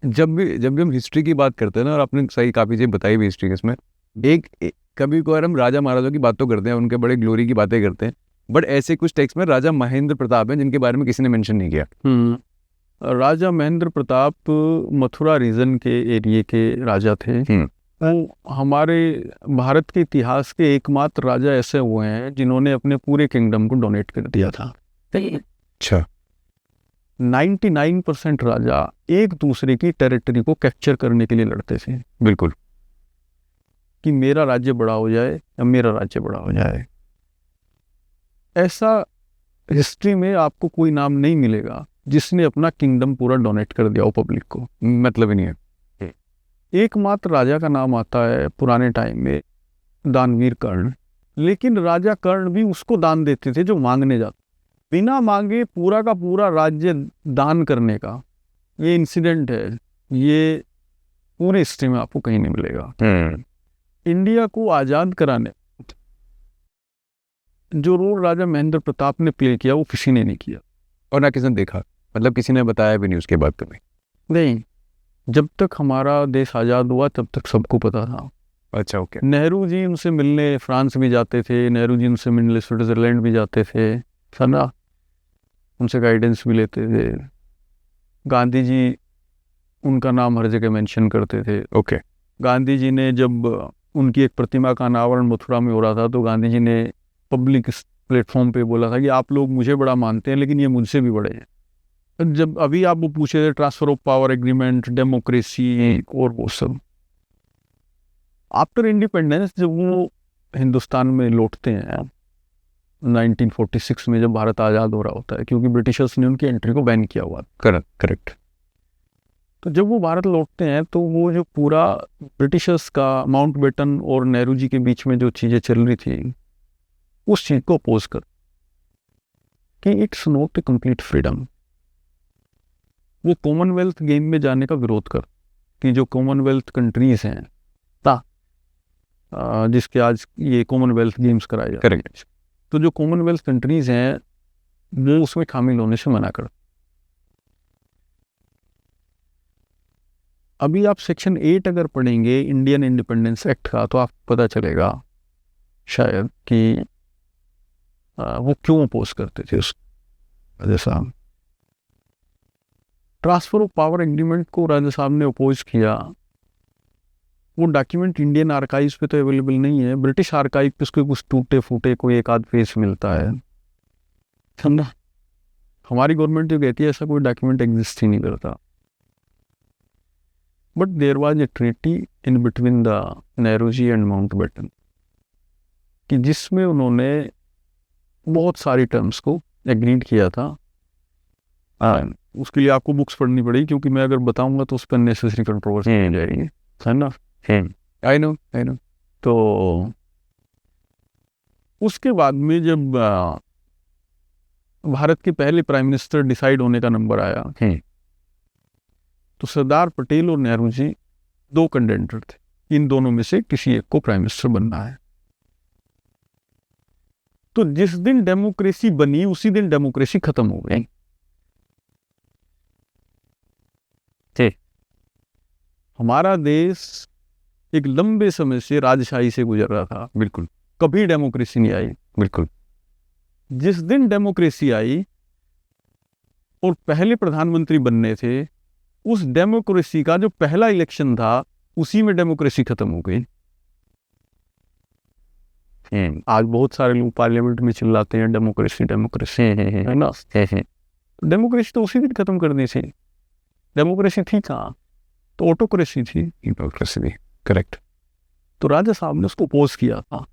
जब भी हम हिस्ट्री की बात करते हैं ना, और आपने सही काफ़ी चीज़ बताई भी हिस्ट्री के इसमें, कभी कभार हम राजा महाराजा की बात तो करते हैं, उनके बड़े ग्लोरी की बातें करते हैं, बट ऐसे कुछ टेक्स्ट में राजा महेंद्र प्रताप हैं जिनके बारे में किसी ने मेंशन नहीं किया। राजा महेंद्र प्रताप मथुरा रीजन के एरिया के राजा थे। वो हमारे भारत के इतिहास के एकमात्र राजा ऐसे हुए हैं जिन्होंने अपने पूरे किंगडम को डोनेट कर दिया था। अच्छा, 99% राजा एक दूसरे की टेरिटरी को कैप्चर करने के लिए लड़ते थे। बिल्कुल। कि मेरा राज्य बड़ा हो जाए या मेरा राज्य बड़ा हो जाए। ऐसा हिस्ट्री में आपको कोई नाम नहीं मिलेगा जिसने अपना किंगडम पूरा डोनेट कर दिया हो पब्लिक को, मतलब ही नहीं है। एकमात्र राजा का नाम आता है पुराने टाइम में, दानवीर कर्ण। लेकिन राजा कर्ण भी उसको दान देते थे जो मांगने जाते, बिना मांगे पूरा का पूरा राज्य दान करने का ये इंसिडेंट है, ये पूरे हिस्ट्री में आपको कहीं नहीं मिलेगा। इंडिया को आज़ाद कराने जो रोल राजा महेंद्र प्रताप ने प्ले किया वो किसी ने नहीं किया, और ना किसी ने देखा, मतलब किसी ने बताया भी नहीं उसके बाद कभी। नहीं, जब तक हमारा देश आज़ाद हुआ तब तक सबको पता था। अच्छा, ओके। नेहरू जी उनसे मिलने फ्रांस भी जाते थे, नेहरू जी उनसे मिलने स्विट्ज़रलैंड भी जाते थे, है ना, उनसे गाइडेंस भी लेते थे। गांधी जी उनका नाम हर जगह मेंशन करते थे। ओके। गांधी जी ने जब उनकी एक प्रतिमा का अनावरण मथुरा में हो रहा था तो गांधी जी ने पब्लिक प्लेटफॉर्म पे बोला था कि आप लोग मुझे बड़ा मानते हैं लेकिन ये मुझसे भी बड़े हैं। जब अभी आप वो पूछे थे transfer of power agreement, democracy और वो सब, आफ्टर इंडिपेंडेंस जब वो हिंदुस्तान में लौटते हैं 1946 में, जब भारत आज़ाद हो रहा होता है, क्योंकि ब्रिटिशर्स ने उनकी एंट्री को बैन किया हुआ। करेक्ट। तो जब वो भारत लौटते हैं तो वो जो पूरा ब्रिटिशर्स का माउंटबेटन और नेहरू जी के बीच में जो चीज़ें चल रही थी उस चीज़ को अपोज कर कि it's not a complete freedom. वो कॉमनवेल्थ गेम में जाने का विरोध कर कि जो कॉमनवेल्थ कंट्रीज हैं जिसके आज ये कॉमनवेल्थ गेम्स कराए जाते हैं, तो जो कॉमनवेल्थ कंट्रीज हैं वो उसमें शामिल होने से मना कर। अभी आप सेक्शन 8 अगर पढ़ेंगे इंडियन इंडिपेंडेंस एक्ट का तो आपको पता चलेगा शायद कि वो क्यों अपोज करते थे उस। जैसा ट्रांसफर ऑफ पावर एग्रीमेंट को राजा साहब ने अपोज किया, वो डॉक्यूमेंट इंडियन आर्काइव्स पे तो अवेलेबल नहीं है, ब्रिटिश आर्काइव पे उसके कुछ टूटे फूटे कोई एक आध पेज मिलता है, समझा। हमारी गवर्नमेंट जो कहती है ऐसा कोई डॉक्यूमेंट एग्जिस्ट ही नहीं करता। But there was a treaty in between the Nehru ji and Mountbatten कि जिसमें उन्होंने बहुत सारी टर्म्स को एग्रीड किया था। उसके लिए आपको बुक्स पढ़नी पड़ेगी क्योंकि मैं अगर बताऊंगा तो उस पर नेसेसरी कंट्रोवर्सी हो जाएगी, है ना। I know. तो उसके बाद में जब भारत के पहले प्राइम मिनिस्टर डिसाइड होने का नंबर आया तो सरदार पटेल और नेहरू जी दो कंटेंडर थे, इन दोनों में से किसी एक को प्राइम मिनिस्टर बनना है। तो जिस दिन डेमोक्रेसी बनी उसी दिन डेमोक्रेसी खत्म हो गई। हमारा देश एक लंबे समय से राजशाही से गुजर रहा था, बिल्कुल, कभी डेमोक्रेसी नहीं आई। बिल्कुल। जिस दिन डेमोक्रेसी आई और पहले प्रधानमंत्री बनने थे, उस डेमोक्रेसी का जो पहला इलेक्शन था उसी में डेमोक्रेसी खत्म हो गई। आज बहुत सारे लोग पार्लियामेंट में चिल्लाते हैं डेमोक्रेसी डेमोक्रेसी, है ना। डेमोक्रेसी तो उसी दिन खत्म करनी थी। डेमोक्रेसी थी कहाँ, तो ऑटोक्रेसी थी। डेमोक्रेसी भी करेक्ट। तो राजा साहब ने उसको अपोज किया था।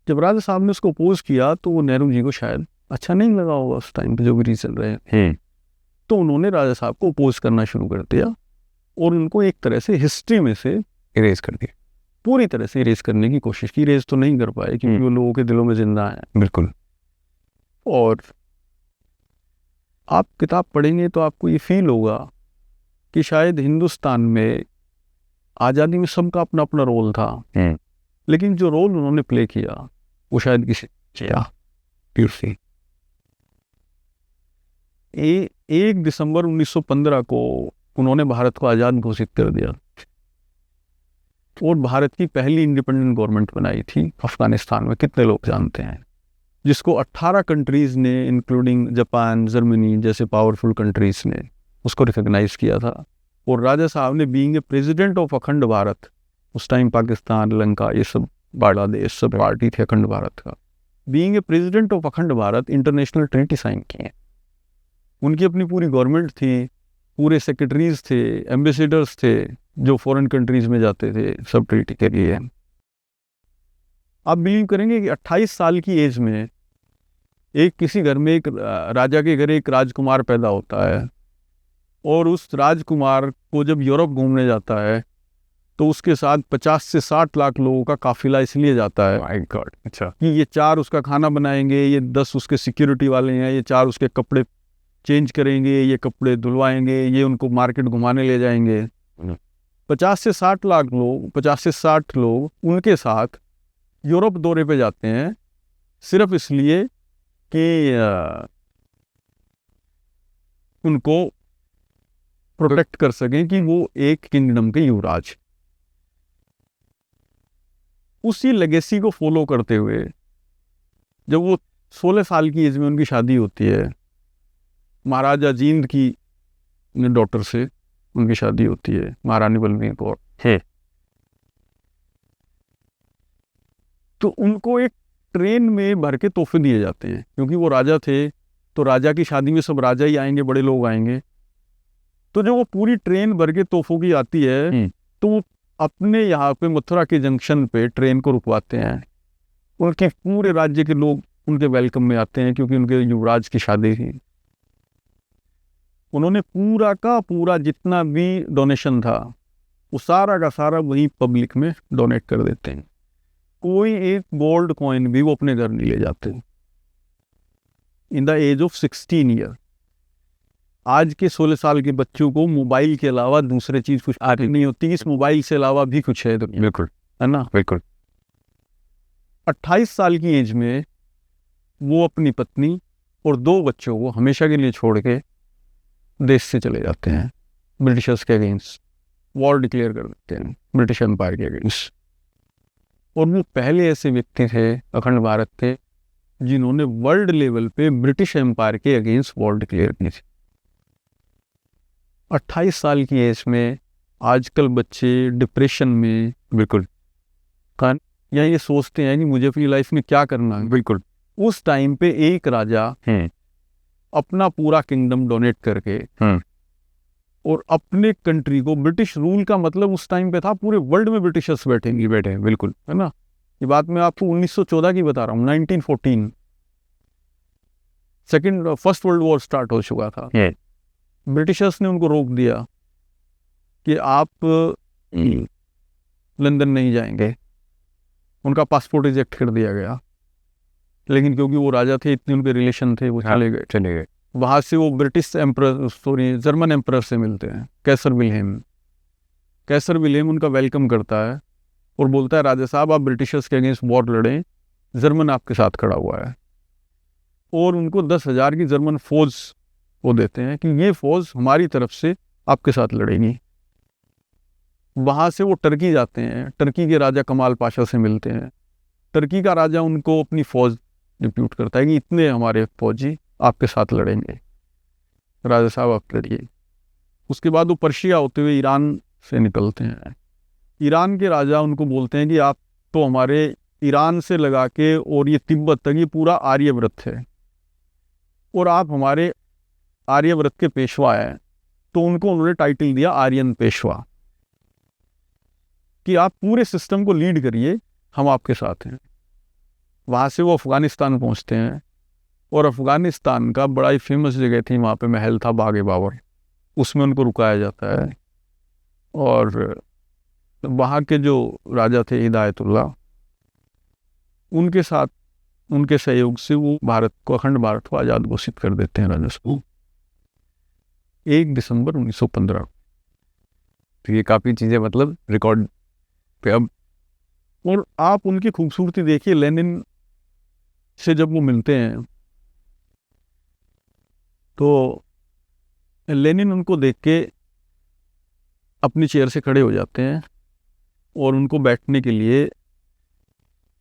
जब राजा साहब ने उसको अपोज किया तो वो नेहरू जी को शायद अच्छा नहीं लगा होगा उस टाइम पे जो भी चल रहे हैं, तो उन्होंने राजा साहब को अपोज करना शुरू कर दिया और उनको एक तरह से हिस्ट्री में से इरेज कर दिया, पूरी तरह से इरेज करने की कोशिश की। इरेज तो नहीं कर पाए क्योंकि वो लोगों के दिलों में जिंदा है। बिल्कुल। और आप किताब पढ़ेंगे तो आपको ये फील होगा कि शायद हिंदुस्तान में आज़ादी में सबका अपना अपना रोल था, लेकिन जो रोल उन्होंने प्ले किया वो शायद किसी किया। 1 दिसंबर 1915 को उन्होंने भारत को आज़ाद घोषित कर दिया और भारत की पहली इंडिपेंडेंट गवर्नमेंट बनाई थी अफगानिस्तान में, कितने लोग जानते हैं, जिसको 18 कंट्रीज़ ने इंक्लूडिंग जापान, जर्मनी जैसे पावरफुल कंट्रीज़ ने उसको रिकॉग्नाइज किया था। और राजा साहब ने बीइंग ए प्रेसिडेंट ऑफ अखंड भारत, उस टाइम पाकिस्तान, लंका, ये सब, बांग्लादेश सब पार्टी थे अखंड भारत का, बीइंग ए प्रेसिडेंट ऑफ अखंड भारत इंटरनेशनल ट्रीटी साइन किए। उनकी अपनी पूरी गवर्नमेंट थी, पूरे सेक्रेटरीज थे, एम्बेसडर्स थे जो फॉरेन कंट्रीज में जाते थे सब ट्रीटी के लिए। आप बिलीव करेंगे कि 28 साल की एज में एक किसी घर में, एक राजा के घर एक राजकुमार पैदा होता है और उस राजकुमार को जब यूरोप घूमने जाता है तो उसके साथ 50 से 60 लाख लोगों का काफिला इसलिए जाता है माय गॉड, अच्छा, कि ये 4 उसका खाना बनाएंगे, ये 10 उसके सिक्योरिटी वाले हैं, ये 4 उसके कपड़े चेंज करेंगे, ये कपड़े धुलवाएंगे, ये उनको मार्केट घुमाने ले जाएंगे। 50 से 60 लाख लोग, 50 से 60 लोग उनके साथ यूरोप दौरे पे जाते हैं सिर्फ इसलिए कि उनको प्रोटेक्ट कर सकें कि वो एक किंगडम के युवराज। उसी लेगेसी को फॉलो करते हुए जब वो 16 साल की एज में उनकी शादी होती है, महाराजा जींद की डॉटर से उनकी शादी होती है, महारानी बलवीर कौर है, तो उनको एक ट्रेन में भर के तोहफे दिए जाते हैं, क्योंकि वो राजा थे तो राजा की शादी में सब राजा ही आएंगे, बड़े लोग आएंगे। तो जब वो पूरी ट्रेन भर के तोहफों की आती है तो वो अपने यहाँ पे मथुरा के जंक्शन पे ट्रेन को रुकवाते हैं। उनके पूरे राज्य के लोग उनके वेलकम में आते हैं क्योंकि उनके युवराज की शादी थी। उन्होंने पूरा का पूरा जितना भी डोनेशन था वो सारा का सारा वही पब्लिक में डोनेट कर देते हैं। कोई एक गोल्ड कॉइन भी वो अपने घर नहीं ले जाते। In the age of 16 year, आज के 16 साल के बच्चों को मोबाइल के अलावा दूसरे चीज कुछ आती नहीं होती, इस मोबाइल से अलावा भी कुछ है दुनिया, बिल्कुल, है ना। बिल्कुल। 28 साल की एज में वो अपनी पत्नी और 2 बच्चों को हमेशा के लिए छोड़ के देश से चले जाते हैं। ब्रिटिशर्स के अगेंस्ट वॉर डिक्लेयर कर देते हैं, ब्रिटिश एम्पायर के अगेंस्ट। और वो पहले ऐसे व्यक्ति थे अखंड भारत के जिन्होंने वर्ल्ड लेवल पे ब्रिटिश एम्पायर के अगेंस्ट वॉर डिक्लेयर की थी। 28 साल की एज में आजकल बच्चे डिप्रेशन में बिल्कुल या ये सोचते हैं कि मुझे अपनी लाइफ में क्या करना है। बिल्कुल। उस टाइम पे एक राजा अपना पूरा किंगडम डोनेट करके और अपने कंट्री को, ब्रिटिश रूल का मतलब उस टाइम पे था पूरे वर्ल्ड में ब्रिटिशर्स बैठेंगे, बैठे बिल्कुल, है ना। ये बात मैं आपको 1914 की बता रहा हूँ, 1914 फर्स्ट वर्ल्ड वॉर स्टार्ट हो चुका था। ब्रिटिशर्स ने उनको रोक दिया कि आप लंदन नहीं जाएंगे, उनका पासपोर्ट रिजेक्ट कर दिया गया। लेकिन क्योंकि वो राजा थे, इतने उनके रिलेशन थे, वो चले गए। वहाँ से वो ब्रिटिश एम्परर, जर्मन एम्परर से मिलते हैं, कैसर विलियम उनका वेलकम करता है और बोलता है राजा साहब आप ब्रिटिशर्स के अगेंस्ट वॉर लड़ें, जर्मन आपके साथ खड़ा हुआ है। और उनको 10,000 की जर्मन फौज वो देते हैं कि ये फौज हमारी तरफ से आपके साथ लड़ेगी। वहाँ से वो टर्की जाते हैं, टर्की के राजा कमाल पाशा से मिलते हैं। टर्की का राजा उनको अपनी फौज डिप्यूट करता है कि इतने हमारे फौजी आपके साथ लड़ेंगे, राजा साहब आप लड़िए। उसके बाद वो पर्शिया होते हुए ईरान से निकलते हैं। ईरान के राजा उनको बोलते हैं कि आप तो हमारे ईरान से लगा के और ये तिब्बत तक ये पूरा आर्यव्रत है और आप हमारे आर्यव्रत के पेशवा हैं। तो उनको उन्होंने टाइटल दिया आर्यन पेशवा, कि आप पूरे सिस्टम को लीड करिए, हम आपके साथ हैं। वहाँ से वो अफ़गानिस्तान पहुँचते हैं और अफ़गानिस्तान का बड़ा ही फेमस जगह थी, वहाँ पे महल था बाग बाबर, उसमें उनको रुकाया जाता है। और वहाँ के जो राजा थे हिदायतुल्लाह, उनके साथ उनके सहयोग से वो भारत को, अखंड भारत को आज़ाद घोषित कर देते हैं राजा साहब 1 दिसंबर 1915। तो ये काफ़ी चीज़ें मतलब रिकॉर्ड पे अब। और आप उनकी खूबसूरती देखिए, लेनिन से जब वो मिलते हैं तो लेनिन उनको देख के अपनी चेयर से खड़े हो जाते हैं और उनको बैठने के लिए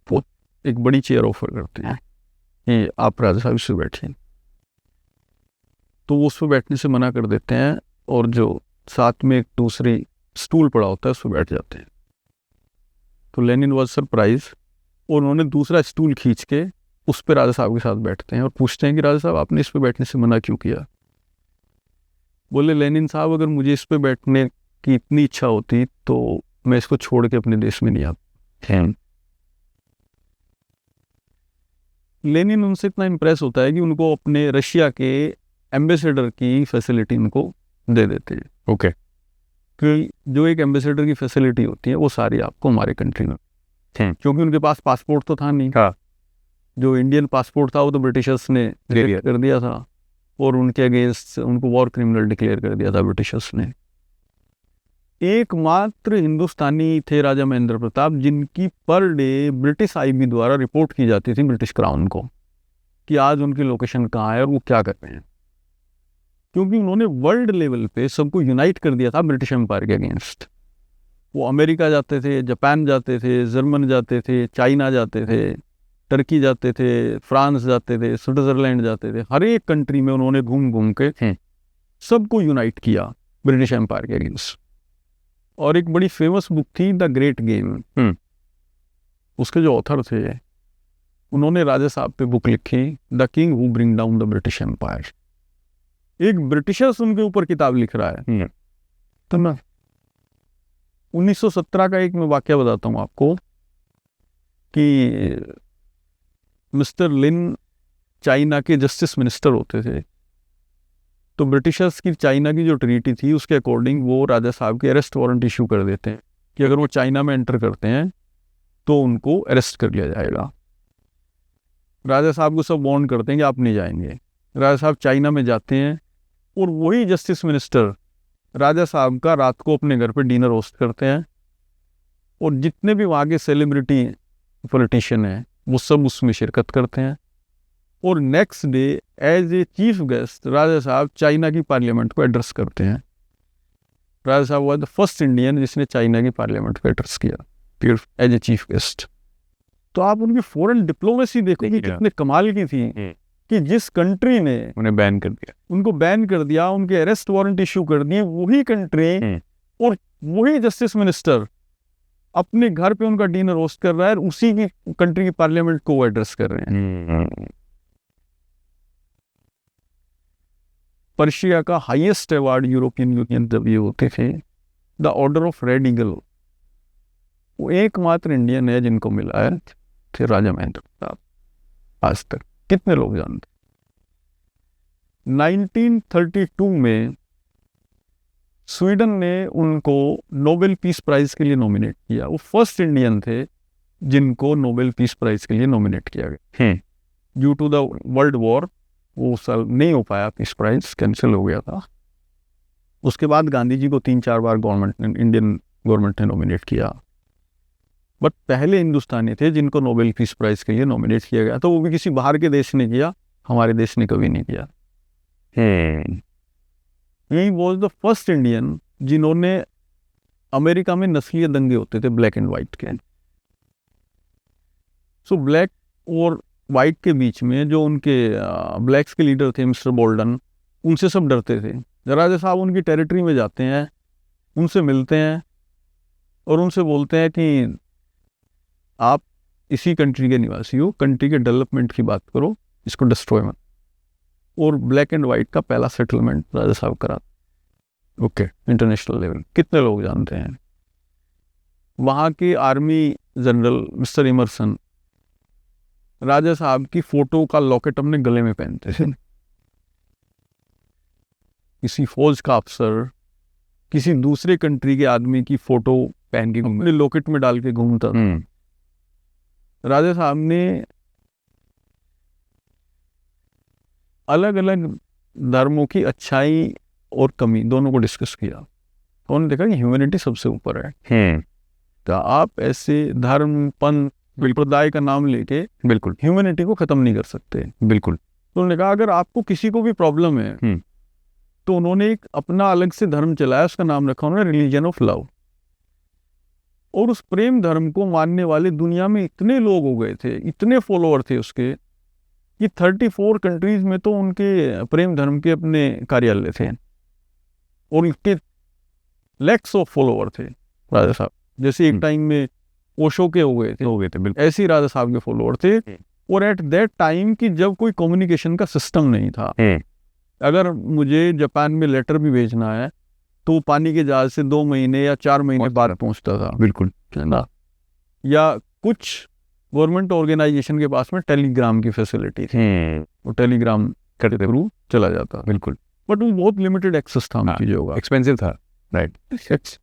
वो एक बड़ी चेयर ऑफर करते हैं कि आप राजा साहब इस पर बैठिए। तो वो उस पर बैठने से मना कर देते हैं और जो साथ में एक दूसरी स्टूल पड़ा होता है उस पर बैठ जाते हैं। तो लेनिन वॉज सरप्राइज और उन्होंने दूसरा स्टूल खींच के उस पर राजा साहब के साथ बैठते हैं और पूछते हैं कि राजा साहब आपने इस पर बैठने से मना क्यों किया। बोले लेनिन साहब अगर मुझे इस पर बैठने की इतनी इच्छा होती तो मैं इसको छोड़ के अपने देश में नहीं आता। लेनिन उनसे इतना इम्प्रेस होता है कि उनको अपने रशिया के एम्बेसडर की फैसिलिटी उनको दे देते हैं। ओके। कि जो एक एम्बेसडर की फैसिलिटी होती है वो सारी आपको हमारे कंट्री में, क्योंकि उनके पास पासपोर्ट तो था नहीं। हाँ। जो इंडियन पासपोर्ट था वो तो ब्रिटिशर्स ने रिजेक्ट कर दिया था और उनके अगेंस्ट उनको वॉर क्रिमिनल डिक्लेयर कर दिया था ब्रिटिशर्स ने। एकमात्र हिंदुस्तानी थे राजा महेंद्र प्रताप जिनकी पर डे ब्रिटिश आईबी द्वारा रिपोर्ट की जाती थी ब्रिटिश क्राउन को कि आज उनकी लोकेशन कहाँ है और वो क्या कर रहे हैं, क्योंकि उन्होंने वर्ल्ड लेवल पे सबको यूनाइट कर दिया था ब्रिटिश एम्पायर के अगेंस्ट। वो अमेरिका जाते थे, जापान जाते थे, जर्मन जाते थे, चाइना जाते थे, टर्की जाते थे, फ्रांस जाते थे, स्विट्जरलैंड जाते थे। हर एक कंट्री में उन्होंने घूम घूम के सबको यूनाइट किया ब्रिटिश एम्पायर के अगेंस्ट। और एक बड़ी फेमस बुक थी द ग्रेट गेम, उसके जो ऑथर थे उन्होंने राजा साहब पे बुक लिखी the king who bring down the British empire. एक ब्रिटिशर्स उनके ऊपर किताब लिख रहा है। तो मैं 1917 का एक मैं वाकया बताता हूँ आपको कि मिस्टर लिन चाइना के जस्टिस मिनिस्टर होते थे। तो ब्रिटिशर्स की चाइना की जो ट्रीटी थी उसके अकॉर्डिंग वो राजा साहब के अरेस्ट वारंट इशू कर देते हैं कि अगर वो चाइना में एंटर करते हैं तो उनको अरेस्ट कर लिया जाएगा। राजा साहब को सब वार्न करते हैं कि आप नहीं जाएंगे। राजा साहब चाइना में जाते हैं और वही जस्टिस मिनिस्टर राजा साहब का रात को अपने घर पे डिनर होस्ट करते हैं और जितने भी वहाँ के सेलिब्रिटी पॉलिटिशियन हैं वो सब उसमें शिरकत करते हैं। और next day as a chief guest राजा साहब चाइना की पार्लियामेंट को एड्रेस करते हैं। राजा साहब वॉज द फर्स्ट इंडियन जिसने चाइना की पार्लियामेंट को एड्रेस किया एज ए चीफ गेस्ट। तो आप उनकी फॉरेन डिप्लोमेसी देखो कि कितने कमाल की थी कि जिस कंट्री ने उन्हें बैन कर दिया, उनको बैन कर दिया, उनके अरेस्ट वारंट इशू कर दिए, वही कंट्री और वही जस्टिस मिनिस्टर अपने घर पे उनका डिनर होस्ट कर रहा है और उसी की कंट्री की पार्लियामेंट को वो एड्रेस कर रहे हैं। पर्शिया का हाईएस्ट अवार्ड यूरोपियन यूनियन जब ये होते थे the order of red eagle, वो एकमात्र इंडियन है जिनको मिला है थे राजा महेंद्र प्रताप। आज तक कितने लोग जानते। 1932 में स्वीडन ने उनको नोबेल पीस प्राइज के लिए नॉमिनेट किया। वो फर्स्ट इंडियन थे जिनको नोबेल पीस प्राइज के लिए नॉमिनेट किया गया। Due to the world war वो साल नहीं हो पाया, पीस प्राइज कैंसिल हो गया था। उसके बाद गांधी जी को 3-4 बार इंडियन गवर्नमेंट ने नॉमिनेट किया, बट पहले हिंदुस्तानी थे जिनको नोबेल पीस प्राइज के लिए नॉमिनेट किया गया। तो वो भी किसी बाहर के देश ने किया, हमारे देश ने कभी नहीं किया। He was the first Indian जिन्होंने, अमेरिका में नस्लीय दंगे होते थे ब्लैक एंड वाइट के, सो ब्लैक और वाइट के बीच में जो उनके ब्लैक्स के लीडर थे मिस्टर बोल्डन, उनसे सब डरते थे। राजा साहब उनकी टेरिटरी में जाते हैं, उनसे मिलते हैं और उनसे बोलते हैं कि आप इसी कंट्री के निवासी हो, कंट्री के डेवलपमेंट की बात करो, इसको डिस्ट्रॉय मत। और ब्लैक एंड वाइट का पहला सेटलमेंट राजा साहब करा। ओके, इंटरनेशनल लेवल कितने लोग जानते हैं। वहाँ के आर्मी जनरल मिस्टर इमरसन राजा साहब की फोटो का लॉकेट अपने गले में पहनते थे। किसी फौज का अफसर किसी दूसरे कंट्री के आदमी की फोटो पहन के अपने लॉकेट में डाल के घूमता था। राजा साहब ने अलग अलग धर्मों की अच्छाई और कमी दोनों को डिस्कस किया। उन्होंने देखा कि ह्यूमैनिटी सबसे ऊपर है। तो आप ऐसे धर्म पंथ संप्रदाय का नाम लेके बिल्कुल ह्यूमैनिटी को खत्म नहीं कर सकते। बिल्कुल। तो उन्होंने कहा अगर आपको किसी को भी प्रॉब्लम है तो उन्होंने एक अपना अलग से धर्म चलाया, उसका नाम रखा उन्होंने रिलीजन ऑफ लव। और उस प्रेम धर्म को मानने वाले दुनिया में इतने लोग हो गए थे, इतने फॉलोअर थे उसके, कि 34 कंट्रीज में तो उनके प्रेम धर्म के अपने कार्यालय थे और इनके लैक्स ऑफ फॉलोअर थे राजा साहब। जैसे एक टाइम में ओशो के हो गए थे, बिल्कुल। ऐसे ही राजा साहब के फॉलोअर थे। और एट दैट टाइम कि जब कोई कम्युनिकेशन का सिस्टम नहीं था, अगर मुझे जापान में लेटर भी भेजना है तो पानी के जहाज से 2 महीने या 4 महीने बाद पहुंचता था, बिल्कुल, है ना। या कुछ गवर्नमेंट ऑर्गेनाइजेशन के पास में टेलीग्राम की फैसिलिटी थी, वो टेलीग्राम के थ्रू चला जाता, बिल्कुल। बट वो बहुत लिमिटेड एक्सेस था उन चीज़ों का, एक्सपेंसिव था, राइट।